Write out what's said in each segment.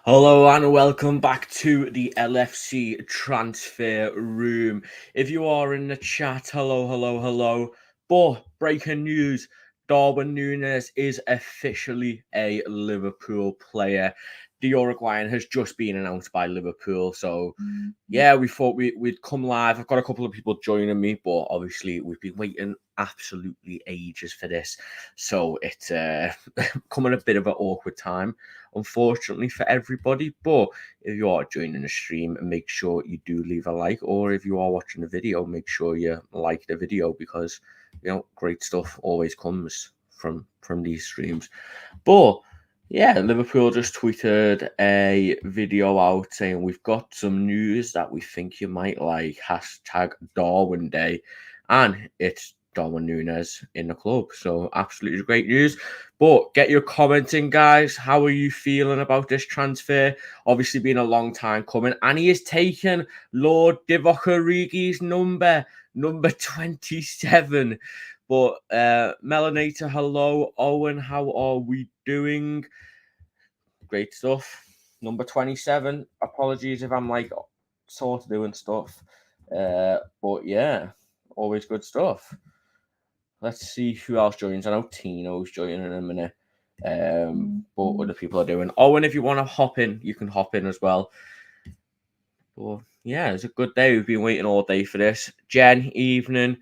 Hello and welcome back to the LFC transfer room. If you are in the chat, hello. But breaking news, Darwin Nunez is officially a Liverpool player. The Uruguayan has just been announced by Liverpool. So, yeah, we thought we'd come live. I've got a couple of people joining me, but obviously we've been waiting absolutely ages for this. So it's coming a bit of an awkward time, unfortunately, for everybody. But if you are joining the stream, make sure you do leave a like, or if you are watching the video, make sure you like the video because great stuff always comes from these streams. But yeah, Liverpool just tweeted a video out saying we've got some news that we think you might like. Hashtag Darwin Day, and it's Darwin Nunez in the club. So absolutely great news. But get your commenting, guys. How are you feeling about this transfer? Obviously, been a long time coming, and he has taken Lord Divock Origi's number 27. But Melanator, hello. Owen, how are we doing? Great stuff. Number 27. Apologies if I'm like sort of doing stuff. But yeah, always good stuff. Let's see who else joins. I know Tino's joining in a minute. But other people are doing. Owen, if you want to hop in, you can hop in as well. But yeah, it's a good day. We've been waiting all day for this. Jen, evening.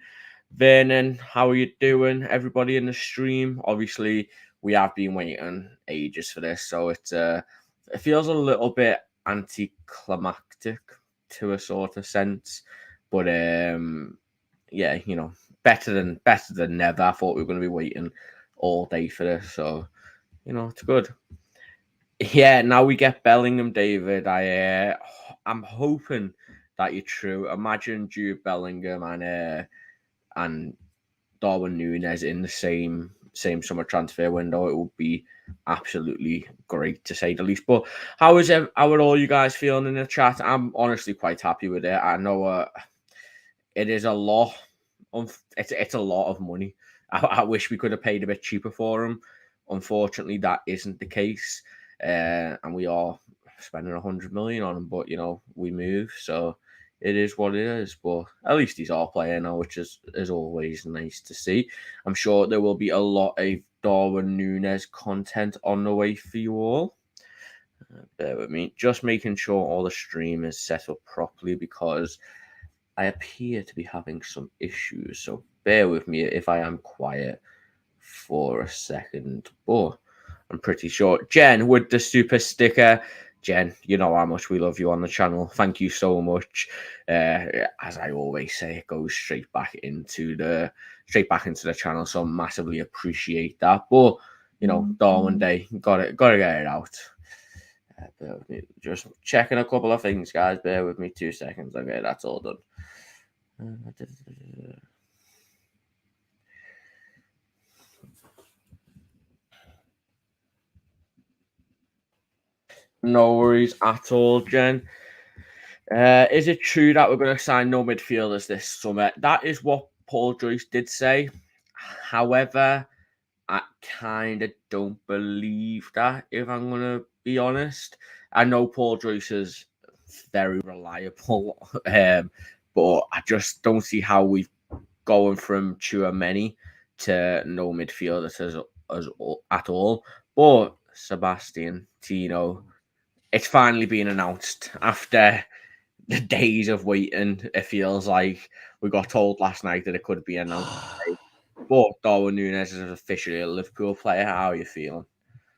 Vernon, how are you doing? Everybody in the stream. Obviously, we have been waiting ages for this, so it feels a little bit anticlimactic to a sort of sense. But yeah, better than never. I thought we were going to be waiting all day for this, so it's good. Yeah, now we get Bellingham, David. I'm hoping that you're true. Imagine Jude Bellingham and Darwin Nunez in the same summer transfer window. It would be absolutely great to say the least. But how are all you guys feeling in the chat? I'm honestly quite happy with it. I know it is a lot. It's a lot of money. I wish we could have paid a bit cheaper for him. Unfortunately, that isn't the case, and we are spending 100 million on him. But we move, so it is what it is. But at least he's our player now, which is always nice to see. I'm sure there will be a lot of Darwin Nunez content on the way for you all. Bear with me, just making sure all the stream is set up properly because I appear to be having some issues. So bear with me if I am quiet for a second. But I'm pretty sure. Jen with the super sticker. Jen, you know how much we love you on the channel. Thank you so much. As I always say, it goes straight back into the channel. So massively appreciate that. But Darwin Day, gotta get it out. Bear with me. Just checking a couple of things, guys. Bear with me 2 seconds. Okay, that's all done. No worries at all, Jen. Is it true that we're going to sign no midfielders this summer? That is what Paul Joyce did say. However, I kind of don't believe that, if I'm going to be honest. I know Paul Joyce is very reliable, but I just don't see how we've going from Tchouaméni to no midfielders at all. But Sebastian, Tino, it's finally been announced after the days of waiting. It feels like we got told last night that it could be announced today. But Darwin Nunez is officially a Liverpool player. How are you feeling?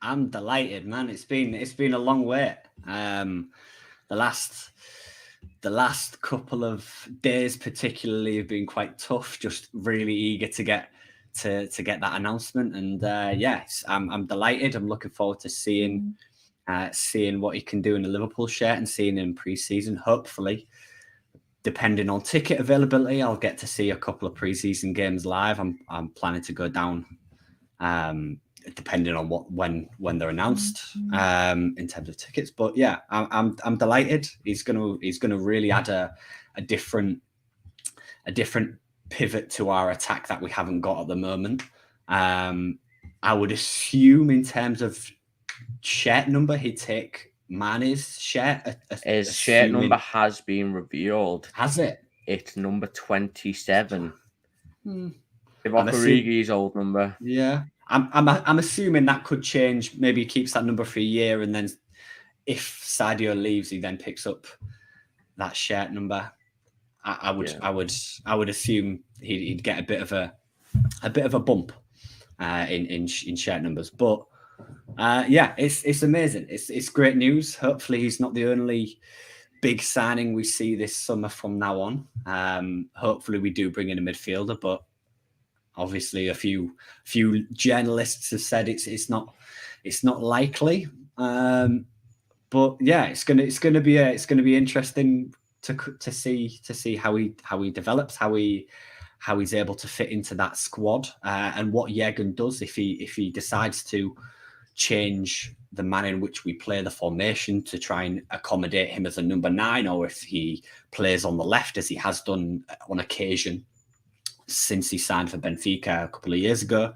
I'm delighted, man. It's been a long wait. The last couple of days, particularly, have been quite tough. Just really eager to get that announcement, and yes, I'm delighted. I'm looking forward to seeing what he can do in the Liverpool shirt and seeing him pre-season. Hopefully, depending on ticket availability, I'll get to see a couple of pre-season games live. I'm planning to go down. Depending on when they're announced in terms of tickets, but yeah, I'm delighted. He's gonna really add a different pivot to our attack that we haven't got at the moment. I would assume in terms of shirt number he'd take Mane's shirt? His shirt number has been revealed. Has it? It's number 27. I'm Origi's old number. Yeah. I'm assuming that could change. Maybe he keeps that number for a year, and then if Sadio leaves, he then picks up that shirt number. I would assume he'd get a bit of a bump in shirt numbers. But it's amazing. It's great news. Hopefully he's not the only big signing we see this summer from now on. Hopefully we do bring in a midfielder, but obviously a few journalists have said it's not likely. But yeah, it's gonna be interesting to see how he develops, how he's able to fit into that squad, and what Jürgen does if he decides to change the manner in which we play the formation to try and accommodate him as a number 9, or if he plays on the left as he has done on occasion since he signed for Benfica a couple of years ago.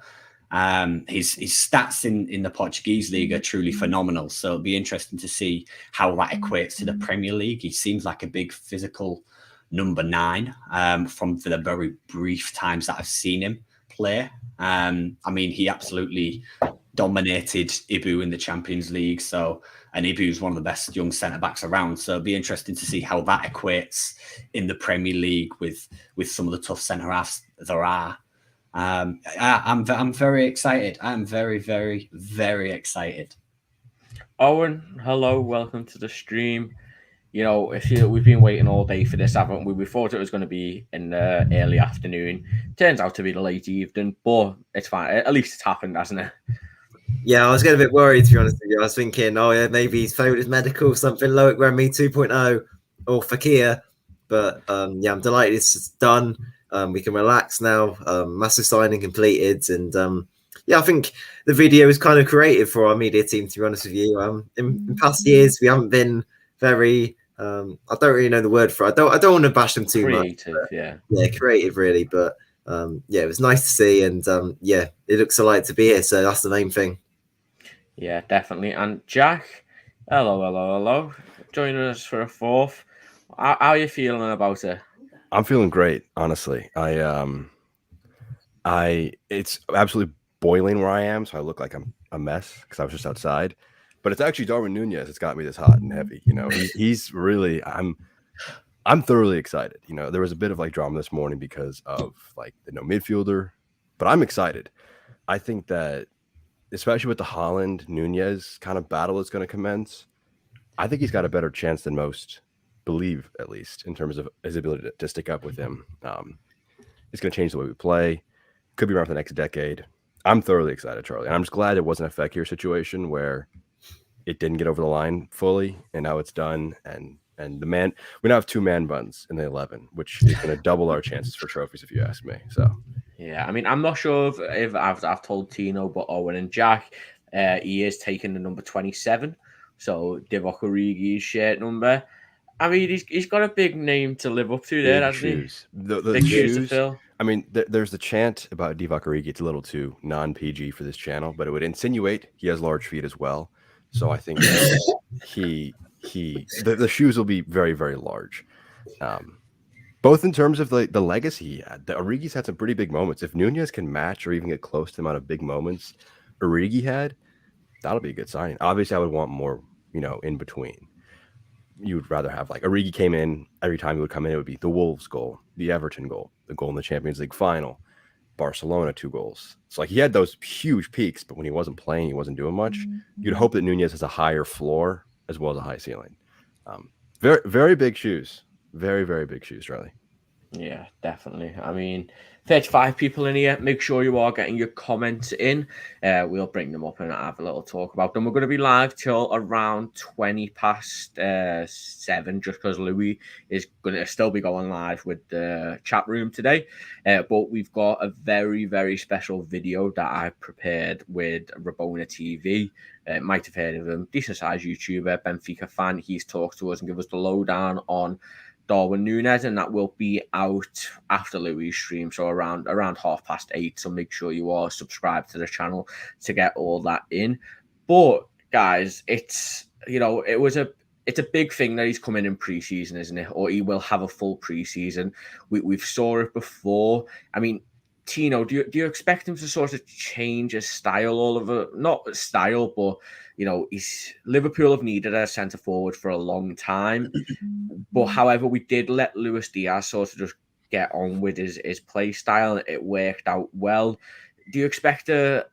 His stats in the Portuguese league are truly phenomenal. So it'll be interesting to see how that equates to the Premier League. He seems like a big physical number 9 from the very brief times that I've seen him play. I mean, he absolutely dominated Ibu in the Champions League. And Ibu's one of the best young centre-backs around. So it'll be interesting to see how that equates in the Premier League with some of the tough centre-halves there are. I'm very excited. I'm very, very, very excited. Owen, hello, welcome to the stream. You know, we've been waiting all day for this, haven't we? We thought it was going to be in the early afternoon. Turns out to be the late evening, but it's fine. At least it's happened, hasn't it? Yeah, I was getting a bit worried, to be honest with you. I was thinking, oh yeah, maybe he's failed his medical, something Loic Remy 2.0 or Fakir. But I'm delighted it's done. We can relax now. Massive signing completed, and I think the video is kind of creative for our media team, to be honest with you. In past years, we haven't been very. I don't really know the word for it. I don't want to bash them too creative, much. Yeah, creative, really. But it was nice to see, and it looks alike to be here. So that's the main thing. Yeah, definitely. And Jack, hello. Joining us for a fourth. How are you feeling about it? I'm feeling great, honestly. It's absolutely boiling where I am, so I look like I'm a mess because I was just outside. But it's actually Darwin Nunez that's got me this hot and heavy. You know, he's really. I'm thoroughly excited. You know, there was a bit of like drama this morning because of like the no midfielder, but I'm excited. I think that, especially with the Haaland Nunez kind of battle that's going to commence, I think he's got a better chance than most believe, at least in terms of his ability to stick up with him. It's going to change the way we play. Could be around for the next decade. I'm thoroughly excited, Charlie. And I'm just glad it wasn't a Fekir situation where it didn't get over the line fully, and now it's done. And we now have 2 man buns in the 11, which is going to double our chances for trophies, if you ask me. So yeah, I mean, I'm not sure if I've told Tino, but Owen and Jack, he is taking the number 27. So Divock Origi's shirt number. I mean, he's got a big name to live up to there, hasn't he? The big shoes to fill. I mean, there's the chant about Divock Origi. It's a little too non-PG for this channel, but it would insinuate he has large feet as well. So I think the shoes will be very, very large. Both in terms of the legacy he had. The Origi's had some pretty big moments. If Nunez can match or even get close to the amount of big moments Origi had, that'll be a good sign. Obviously, I would want more, in between. You would rather have like Origi came in, every time he would come in, it would be the Wolves goal, the Everton goal, the goal in the Champions League final, Barcelona 2 goals. So like he had those huge peaks, but when he wasn't playing, he wasn't doing much. You'd hope that Nunez has a higher floor as well as a high ceiling. Very, very big shoes. Very, very big shoes, Charlie. Yeah, definitely. I mean, 35 people in here. Make sure you are getting your comments in. We'll bring them up and have a little talk about them. We're going to be live till around 20 past 7, just because Louis is going to still be going live with the chat room today. But we've got a very, very special video that I prepared with Rabona TV. Might have heard of him. Decent sized YouTuber, Benfica fan. He's talked to us and give us the lowdown on Darwin Nunez, and that will be out after Louis' stream, so around 8:30. So make sure you are subscribed to the channel to get all that in. But guys, it's it's a big thing that he's coming in pre-season, isn't it? Or he will have a full pre-season. We've saw it before. I mean, Tino, do you expect him to sort of change his style all of it? Not style, but he's Liverpool have needed a centre forward for a long time. But however, we did let Luis Diaz sort of just get on with his play style. It worked out well. Do you expect to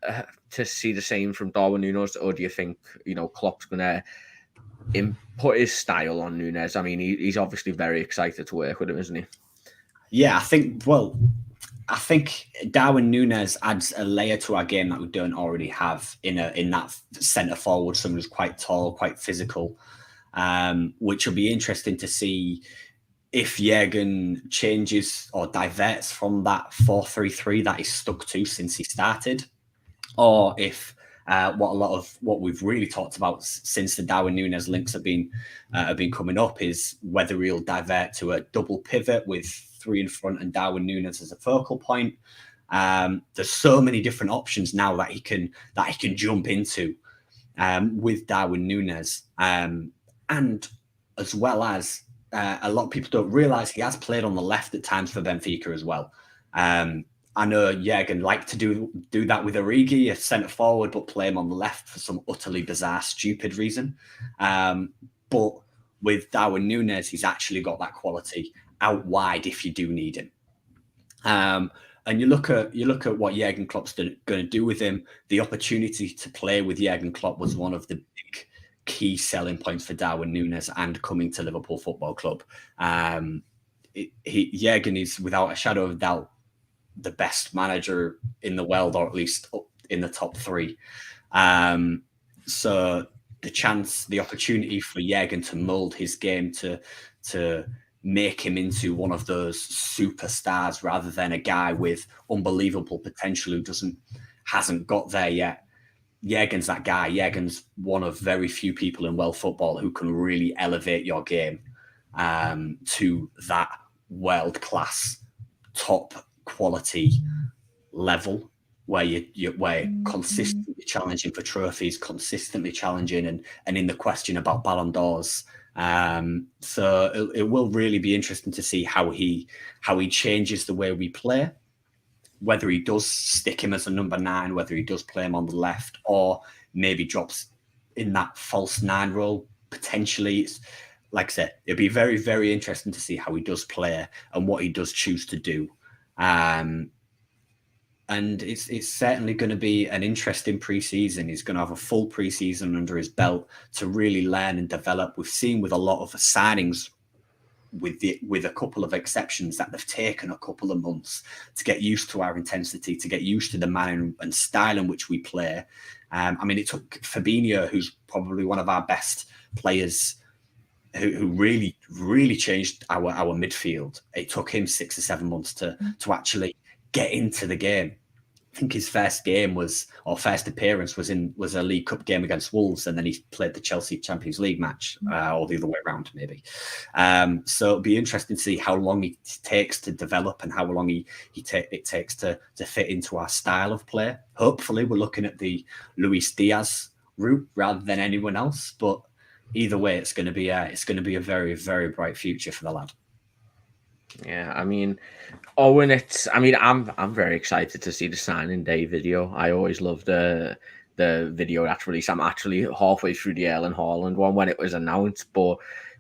see the same from Darwin Nunez, or do you think Klopp's gonna put his style on Nunez? I mean, he's obviously very excited to work with him, isn't he? Yeah, I think Darwin Nunez adds a layer to our game that we don't already have in that centre forward, someone who's quite tall, quite physical, which will be interesting to see if Jurgen changes or diverts from that 4-3-3 that he's stuck to since he started, or if what we've really talked about since the Darwin Nunez links have been coming up is whether he'll divert to a double pivot with 3 in front and Darwin Nunez as a focal point. There's so many different options now that he can jump into with Darwin Nunez, and as well as a lot of people don't realise he has played on the left at times for Benfica as well. I know Jurgen liked to do that with Origi, a centre forward, but play him on the left for some utterly bizarre, stupid reason. But with Darwin Nunez, he's actually got that quality out wide if you do need him. And you look at what Jurgen Klopp's going to do with him. The opportunity to play with Jurgen Klopp was one of the big key selling points for Darwin Nunez and coming to Liverpool Football Club. Jurgen is, without a shadow of a doubt, the best manager in the world, or at least in the top 3. So the opportunity for Jurgen to mould his game to make him into one of those superstars rather than a guy with unbelievable potential who hasn't got there yet. Jurgen's that guy. Jurgen's one of very few people in world football who can really elevate your game to that world-class top quality level where you're consistently challenging for trophies, consistently challenging and in the question about Ballon d'Ors. So it will really be interesting to see how he changes the way we play, whether he does stick him as a number 9, whether he does play him on the left, or maybe drops in that false 9 role. Potentially, it's like I said, it'll be very, very interesting to see how he does play and what he does choose to do. And it's certainly going to be an interesting pre-season. He's going to have a full pre-season under his belt to really learn and develop. We've seen with a lot of the signings, with a couple of exceptions, that they've taken a couple of months to get used to our intensity, to get used to the manner and style in which we play. I mean, it took Fabinho, who's probably one of our best players, who really, really changed our midfield. It took him 6 or 7 months to actually get into the game. I think his first appearance was a League Cup game against Wolves, and then he played the Chelsea Champions League match, or the other way around, maybe. So it'll be interesting to see how long it takes to develop and how long it takes to fit into our style of play. Hopefully, we're looking at the Luis Diaz route rather than anyone else. But either way, it's going to be a very, very bright future for the lad. Yeah, I mean, Owen, I'm very excited to see the signing day video. I always love the video that's released. I'm actually halfway through the Erling Haaland one when it was announced, but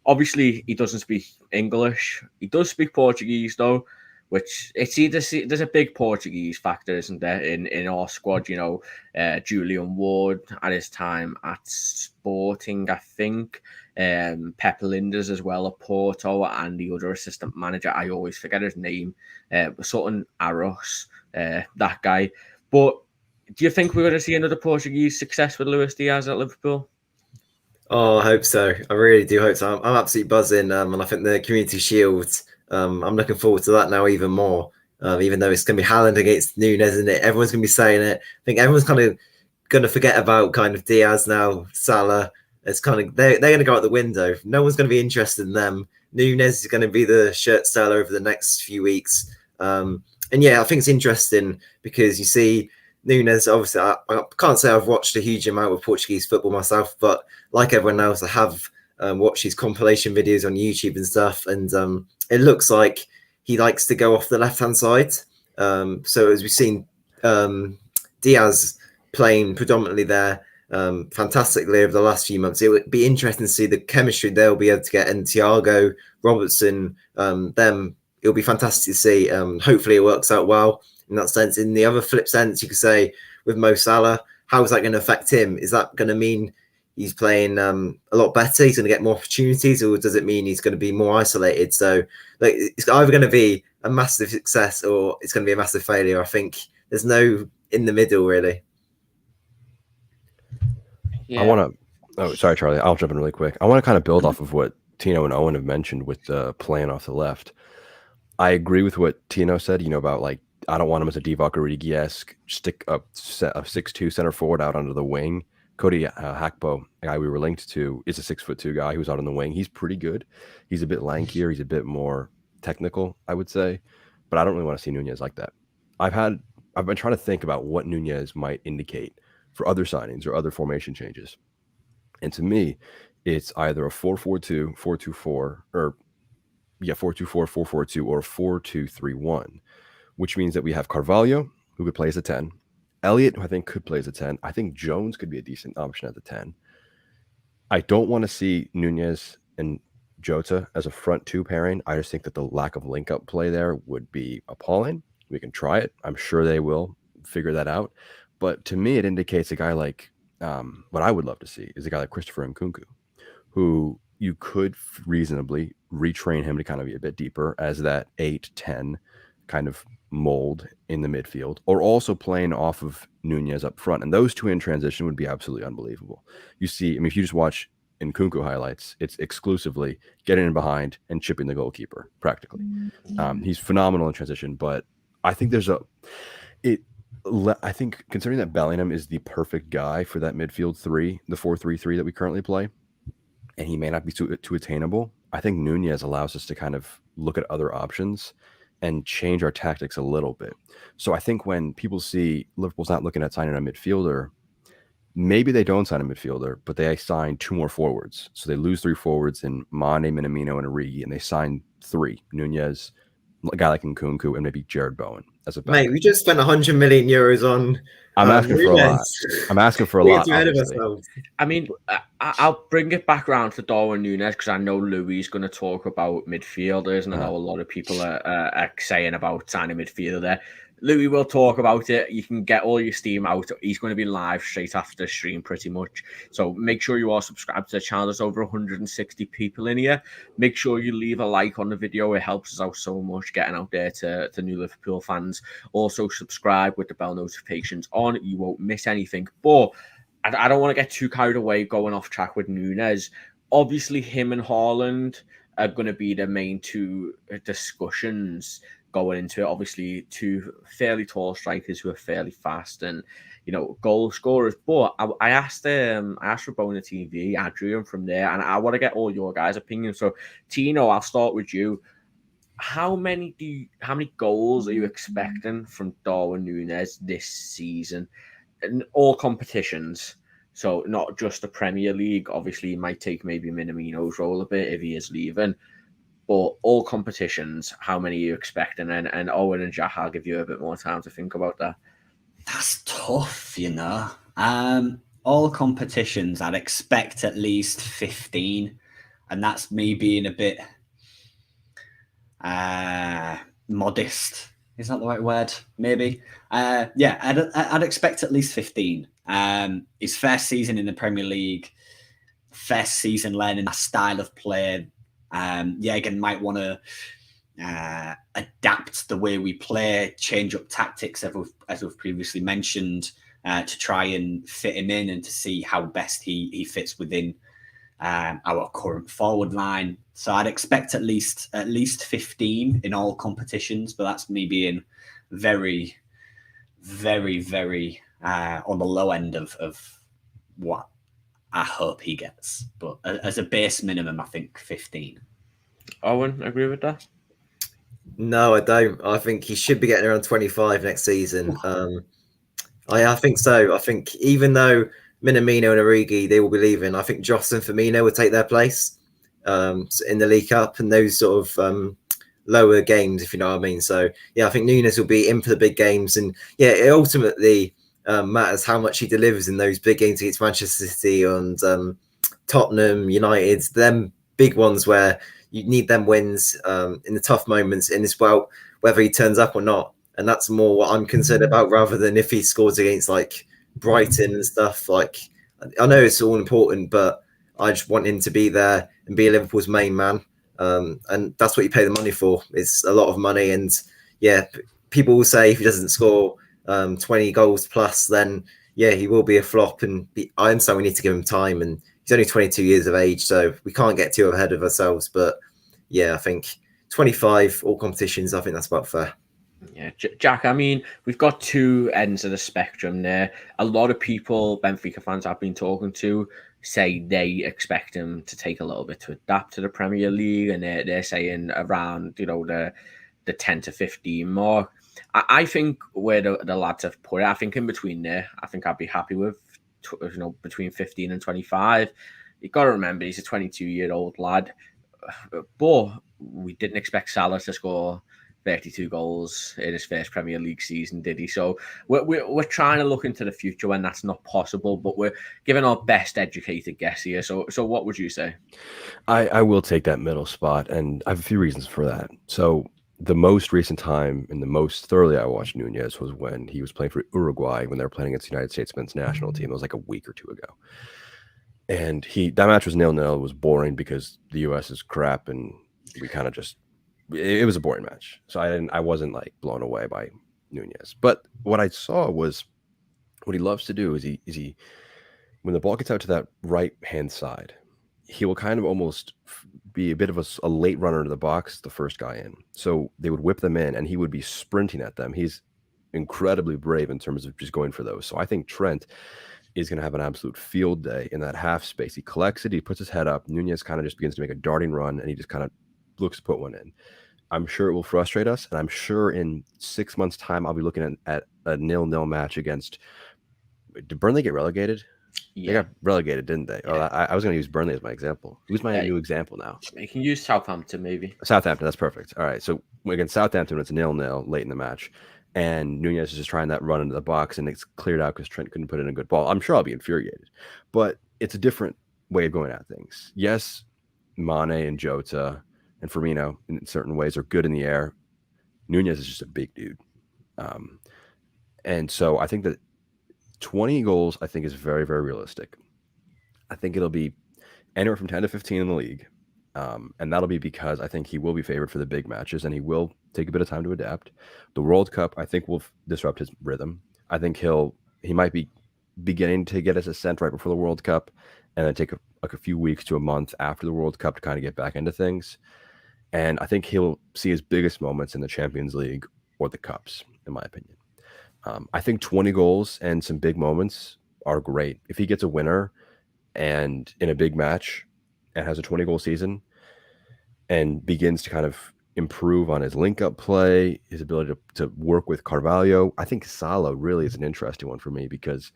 obviously he doesn't speak English. He does speak Portuguese though, which there's a big Portuguese factor, isn't there, in our squad? Julian Ward at his time at Sporting, I think. Pep Linders as well at Porto, and the other assistant manager, I always forget his name, something Aros, that guy. But do you think we're going to see another Portuguese success with Luis Diaz at Liverpool? Oh, I hope so. I really do hope so. I'm absolutely buzzing, and I think the Community Shield, I'm looking forward to that now even more. Even though it's going to be Haaland against Nunez, isn't it? Everyone's going to be saying it. I think everyone's kind of going to forget about kind of Diaz now, Salah. It's kind of they're going to go out the window. No one's going to be interested in them. Nunez is going to be the shirt seller over the next few weeks. And yeah, I think it's interesting because you see Nunez, obviously, I can't say I've watched a huge amount of Portuguese football myself, but like everyone else, I have watched his compilation videos on YouTube and stuff, and it looks like he likes to go off the left-hand side. So as we've seen Diaz playing predominantly there fantastically over the last few months, it would be interesting to see the chemistry they'll be able to get, and Thiago, Robertson, them. It'll be fantastic to see. Hopefully it works out well in that sense. In the other flip sense, you could say with Mo Salah, how is that going to affect him? Is that going to mean he's playing a lot better? He's going to get more opportunities, or does it mean he's going to be more isolated? So like, it's either going to be a massive success or it's going to be a massive failure. I think there's no in the middle, really. Yeah. I want to. Oh, sorry, Charlie. I'll jump in really quick. I want to kind of build off of what Tino and Owen have mentioned with playing off the left. I agree with what Tino said, about like, I don't want him as a Divock Origi-esque stick up a 6'2" center forward out onto the wing. Cody Hakpo, a guy we were linked to, is a 6'2" guy who's out on the wing. He's pretty good. He's a bit lankier. He's a bit more technical, I would say. But I don't really want to see Nunez like that. I've been trying to think about what Nunez might indicate for other signings or other formation changes. And to me, it's either a 4-4-2, 4-2-4, or 4-2-4, 4-4-2, or 4-2-3-1, which means that we have Carvalho, who could play as a 10. Elliott, who I think could play as a 10. I think Jones could be a decent option at the 10. I don't want to see Nunez and Jota as a front two pairing. I just think that the lack of link-up play there would be appalling. We can try it. I'm sure they will figure that out. But to me, it indicates a guy like, what I would love to see is a guy like Christopher Nkunku, who you could reasonably retrain him to kind of be a bit deeper as that 8-10 kind of mold in the midfield, or also playing off of Nunez up front. And those two in transition would be absolutely unbelievable. You see, if you just watch Nkunku highlights, it's exclusively getting in behind and chipping the goalkeeper practically. He's phenomenal in transition, but I think I think considering that Bellingham is the perfect guy for that midfield three, the 4-3-3 that we currently play, and he may not be too attainable, I think Nunez allows us to kind of look at other options and change our tactics a little bit. So I think when people see Liverpool's not looking at signing a midfielder, maybe they don't sign a midfielder, but they sign 2 more forwards. So they lose 3 forwards in Mane, Minamino, and Origi, and they sign 3. Nunez, a guy like Nkunku, and maybe Jared Bowen as a backup. Mate, we just spent 100 million euros on. I'm asking for a lot. I'm asking for a lot. I mean, I'll bring it back around to Darwin Nunez because I know Louis is going to talk about midfielders, and I know a lot of people are saying about signing midfielder. Louis will talk about it. You can get all your steam out. He's going to be live straight after the stream pretty much. So make sure you are subscribed to the channel. There's over 160 people in here. Make sure you leave a like on the video. It helps us out so much getting out there to new Liverpool fans. Also subscribe with the bell notifications on. You won't miss anything. But I don't want to get too carried away going off track with Nunez. Obviously, him and Haaland are going to be the main 2 discussions going into it. Obviously, 2 fairly tall strikers who are fairly fast and, goal scorers. But I asked Rabona TV, Adrian from there, and I want to get all your guys' opinions. So, Tino, I'll start with you. How many goals are you expecting from Darwin Nunez this season in all competitions? So not just the Premier League. Obviously, he might take maybe Minamino's role a bit if he is leaving. But all competitions, how many are you expecting? And Owen and Jack, I'll give you a bit more time to think about that. That's tough, All competitions, I'd expect at least 15. And that's me being a bit modest. Is that the right word? Maybe. I'd expect at least 15. His first season in the Premier League, first season learning that style of play. Jürgen might want to adapt the way we play, change up tactics, as we've previously mentioned, to try and fit him in and to see how best he fits within our current forward line. So I'd expect at least 15 in all competitions, but that's me being very, very, very on the low end of what I hope he gets. But as a base minimum, I think 15. Owen, agree with that? No, I don't. I think he should be getting around 25 next season. I think so. I think even though Minamino and Origi, they will be leaving, I think Joss and Firmino will take their place in the League Cup and those sort of lower games, if you know what I mean. So, yeah, I think Nunez will be in for the big games. And, yeah, it ultimately matters how much he delivers in those big games against Manchester City and Tottenham, United, them big ones where you need them wins in the tough moments in this, well, whether he turns up or not. And that's more what I'm concerned about rather than if he scores against like Brighton and stuff. Like, I know it's all important, but I just want him to be there and be Liverpool's main man. And that's what you pay the money for. It's a lot of money. And yeah, people will say if he doesn't score 20 goals plus, then yeah, he will be a flop. And I understand we need to give him time. And he's only 22 years of age, so we can't get too ahead of ourselves. But yeah, I think 25 all competitions, I think that's about fair. Yeah, Jack, I mean, we've got two ends of the spectrum there. A lot of people, Benfica fans I've been talking to, say they expect him to take a little bit to adapt to the Premier League, and they're saying around, the 10 to 15 mark. I think where the lads have put it, I think in between there, I think I'd be happy with, between 15 and 25. You've got to remember, he's a 22-year-old lad, but we didn't expect Salah to score 32 goals in his first Premier League season, did he? So we're trying to look into the future when that's not possible, but we're giving our best educated guess here. So what would you say? I will take that middle spot, and I have a few reasons for that. So the most recent time and the most thoroughly I watched Nunez was when he was playing for Uruguay when they were playing against the United States men's national team. It was like a week or two ago. And that match was 0-0. It was boring because the US is crap, and we kind of just, it was a boring match. So I wasn't like blown away by Nunez. But what I saw was what he loves to do is he when the ball gets out to that right hand side, he will kind of almost be a bit of a late runner to the box, the first guy in. So they would whip them in and he would be sprinting at them. He's incredibly brave in terms of just going for those. So I think Trent is going to have an absolute field day in that half space. He collects it, he puts his head up. Nunez kind of just begins to make a darting run and he just kind of looks to put one in. I'm sure it will frustrate us, and I'm sure in 6 months' time I'll be looking at a 0-0 match against. Did Burnley get relegated? Yeah. They got relegated, didn't they? Yeah. I was going to use Burnley as my example. Who's my new example now? You can use Southampton, maybe. Southampton, that's perfect. All right, so against Southampton, it's 0-0 late in the match, and Nunez is just trying that run into the box, and it's cleared out because Trent couldn't put in a good ball. I'm sure I'll be infuriated, but it's a different way of going at things. Yes, Mane and Jota and Firmino in certain ways are good in the air. Nunez is just a big dude. And so I think that 20 goals, I think, is very, very realistic. I think it'll be anywhere from 10 to 15 in the league. And that'll be because I think he will be favored for the big matches and he will take a bit of time to adapt. The World Cup, I think, will disrupt his rhythm. I think he might be beginning to get his ascent right before the World Cup and then take a few weeks to a month after the World Cup to kind of get back into things. And I think he'll see his biggest moments in the Champions League or the Cups, in my opinion. I think 20 goals and some big moments are great. If he gets a winner and in a big match and has a 20-goal season and begins to kind of improve on his link-up play, his ability to work with Carvalho, I think Salah really is an interesting one for me because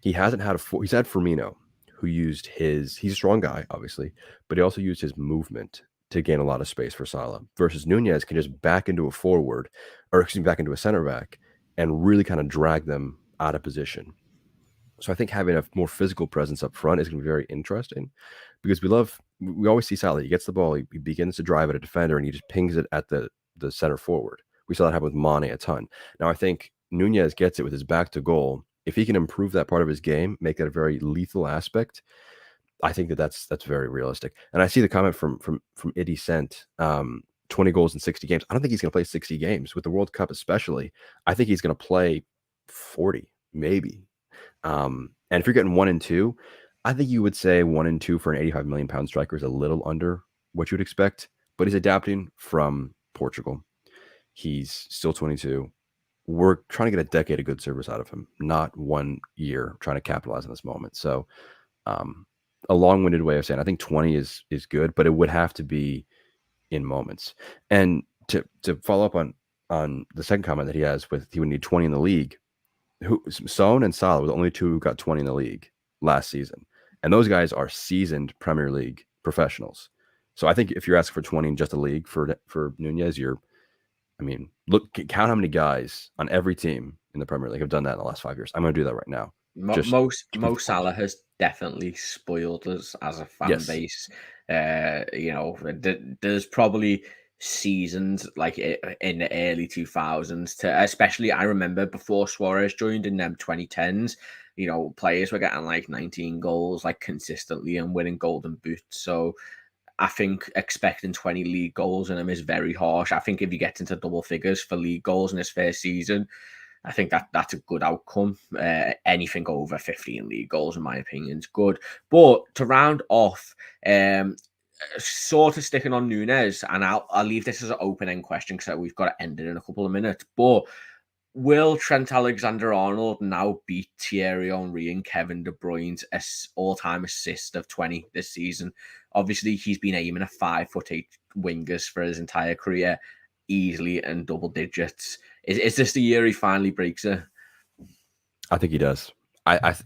he hasn't had he's had Firmino, who used he's a strong guy, obviously, but he also used his movement to gain a lot of space for Salah, versus Nunez can just back into a forward, or back into a center back and really kind of drag them out of position. So I think having a more physical presence up front is going to be very interesting because we always see Salah. He gets the ball, he begins to drive at a defender and he just pings it at the center forward. We saw that happen with Mane a ton. Now I think Nunez gets it with his back to goal. If he can improve that part of his game, make that a very lethal aspect, I think that's very realistic. And I see the comment from Iddy Sent, 20 goals in 60 games. I don't think he's going to play 60 games with the World Cup, especially. I think he's going to play 40, maybe. And if you're getting 1 and 2, I think you would say 1 and 2 for an 85 million pound striker is a little under what you'd expect, but he's adapting from Portugal. He's still 22. We're trying to get a decade of good service out of him, not 1 year trying to capitalize on this moment. So, a long-winded way of saying I think 20 is good, but it would have to be in moments. And to follow up on the second comment that he has with he would need 20 in the league, Son and Salah were the only two who got 20 in the league last season. And those guys are seasoned Premier League professionals. So I think if you're asking for 20 in just a league for Nunez, count how many guys on every team in the Premier League have done that in the last 5 years. I'm going to do that right now. Mo Salah has definitely spoiled us as a fan base. There's probably seasons like in the early 2000s especially I remember before Suarez joined in them 2010s, players were getting like 19 goals like consistently and winning golden boots. So I think expecting 20 league goals in him is very harsh. I think if you get into double figures for league goals in his first season, I think that's a good outcome. Anything over 15 league goals, in my opinion, is good. But to round off, sort of sticking on Nunez, and I'll leave this as an open-end question because we've got to end it in a couple of minutes. But will Trent Alexander-Arnold now beat Thierry Henry and Kevin De Bruyne's all-time assist of 20 this season? Obviously, he's been aiming at 5'8" wingers for his entire career, easily in double digits. Is this the year he finally breaks it? I think he does. Let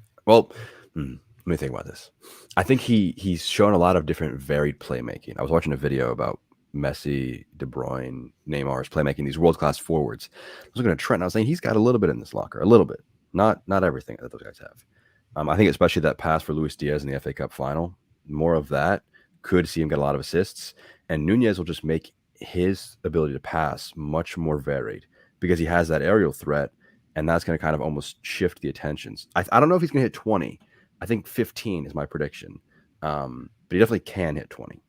me think about this. I think he's shown a lot of different varied playmaking. I was watching a video about Messi, De Bruyne, Neymar's playmaking, these world-class forwards. I was looking at Trent and I was saying he's got a little bit in this locker, a little bit. Not everything that those guys have. I think especially that pass for Luis Diaz in the FA Cup final, more of that. Could see him get a lot of assists. And Nunez will just make his ability to pass much more varied because he has that aerial threat, and that's going to kind of almost shift the attentions. I don't know if he's going to hit 20. I think 15 is my prediction. But he definitely can hit 20.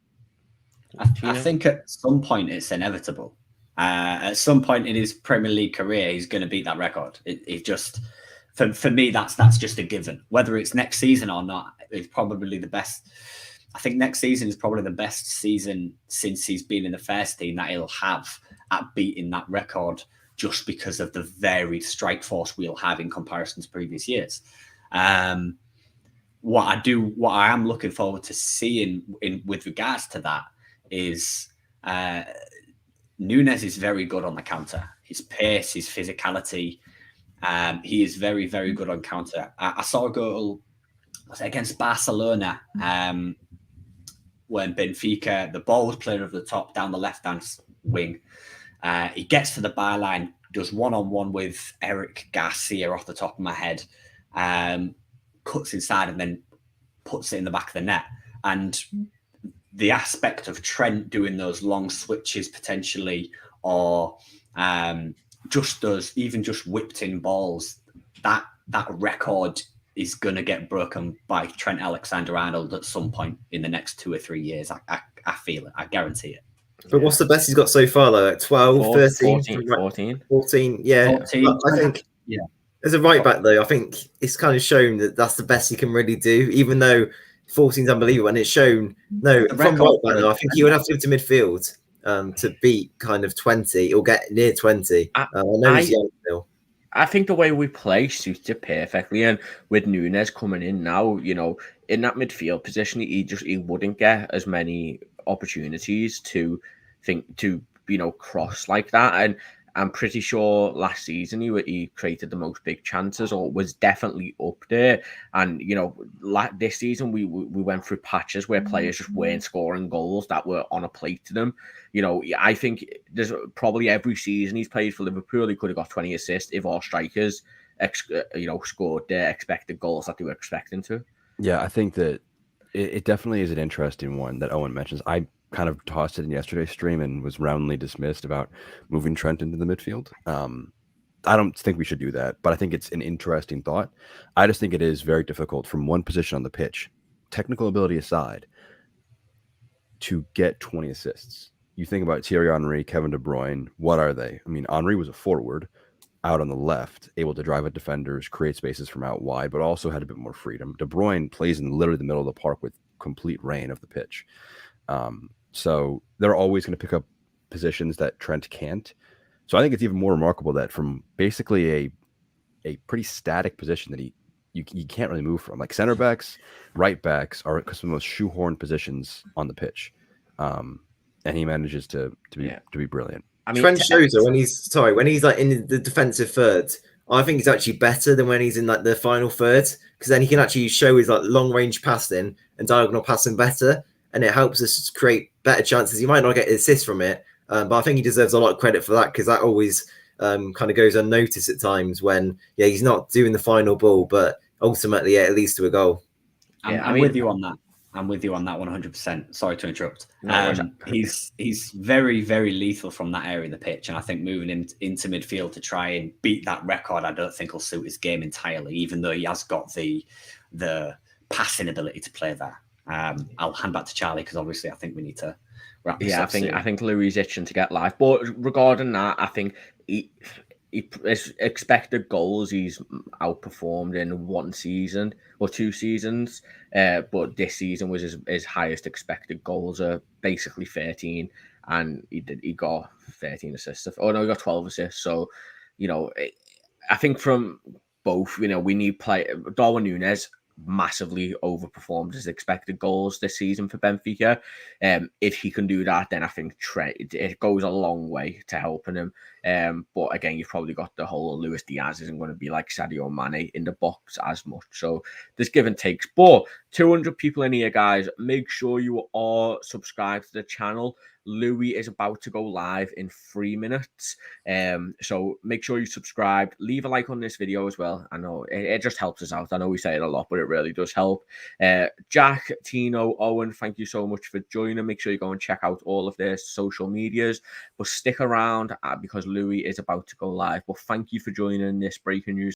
I think at some point it's inevitable. At some point in his Premier League career, he's going to beat that record. It just, for me, that's just a given. Whether it's next season or not, it's probably the best. I think next season is probably the best season since he's been in the first team that he'll have at beating that record, just because of the varied strike force we'll have in comparison to previous years. What I am looking forward to seeing with regards to that is Nunez is very good on the counter. His pace, his physicality, he is very, very good on counter. I saw a goal against Barcelona when Benfica, the ball was played over the top down the left-hand wing. He gets to the byline, does one-on-one with Eric Garcia off the top of my head, cuts inside and then puts it in the back of the net. And the aspect of Trent doing those long switches potentially, or just whipped in balls, that record is going to get broken by Trent Alexander-Arnold at some point in the next 2 or 3 years. I feel it. I guarantee it. But what's the best he's got so far, though? Like 12, 13? 14, yeah. 14. I think as a right back, though, I think it's kind of shown that that's the best he can really do, even though 14 is unbelievable. And it's shown, from right back, though, I think he would have to go to midfield to beat kind of 20 or get near 20. I know he's young still. I think the way we play suits it perfectly, and with Nunez coming in now, in that midfield position, he wouldn't get as many opportunities to cross like that. And I'm pretty sure last season he created the most big chances, or was definitely up there. And this season we went through patches where players just weren't scoring goals that were on a plate to them. I think there's probably every season he's played for Liverpool, he could have got 20 assists if our strikers scored their expected goals that they were expecting to. Yeah, I think that it definitely is an interesting one that Owen mentions. I kind of tossed it in yesterday's stream and was roundly dismissed about moving Trent into the midfield. I don't think we should do that, but I think it's an interesting thought. I just think it is very difficult from one position on the pitch, technical ability aside, to get 20 assists. You think about Thierry Henry, Kevin De Bruyne, what are they? I mean, Henry was a forward out on the left, able to drive at defenders, create spaces from out wide, but also had a bit more freedom. De Bruyne plays in literally the middle of the park with complete reign of the pitch. So they're always going to pick up positions that Trent can't. So I think it's even more remarkable that from basically a pretty static position that you can't really move from, like center backs, right backs are some of the most shoehorned positions on the pitch. And he manages to be brilliant. I mean, Trent shows it when he's like in the defensive third. I think he's actually better than when he's in like the final third, because then he can actually show his like long range passing and diagonal passing better, and it helps us create better chances. He might not get assists from it, but I think he deserves a lot of credit for that, because that always kind of goes unnoticed at times when he's not doing the final ball, but ultimately it leads to a goal. I'm with you on that. I'm with you on that 100%. Sorry to interrupt. He's very, very lethal from that area of the pitch. And I think moving him into midfield to try and beat that record, I don't think will suit his game entirely, even though he has got the passing ability to play there. I'll hand back to Charlie, because obviously I think we need to wrap this up. I think Louis itching to get live. But regarding that, I think his expected goals, he's outperformed in one season or 2 seasons, but this season was his highest expected goals are basically 13, and he got 13 assists. Oh no, he got 12 assists. So I think from both, we need Darwin Nunez massively overperformed his expected goals this season for Benfica. If he can do that, then I think it goes a long way to helping him. But again, you've probably got the whole Luis Diaz isn't going to be like Sadio Mane in the box as much. So there's give and takes. But 200 people in here, guys. Make sure you are subscribed to the channel. Louis is about to go live in 3 minutes. So make sure you subscribe. Leave a like on this video as well. I know it just helps us out. I know we say it a lot, but it really does help. Jack, Tino, Owen, thank you so much for joining. Make sure you go and check out all of their social medias. But stick around because Louis is about to go live. But thank you for joining this breaking news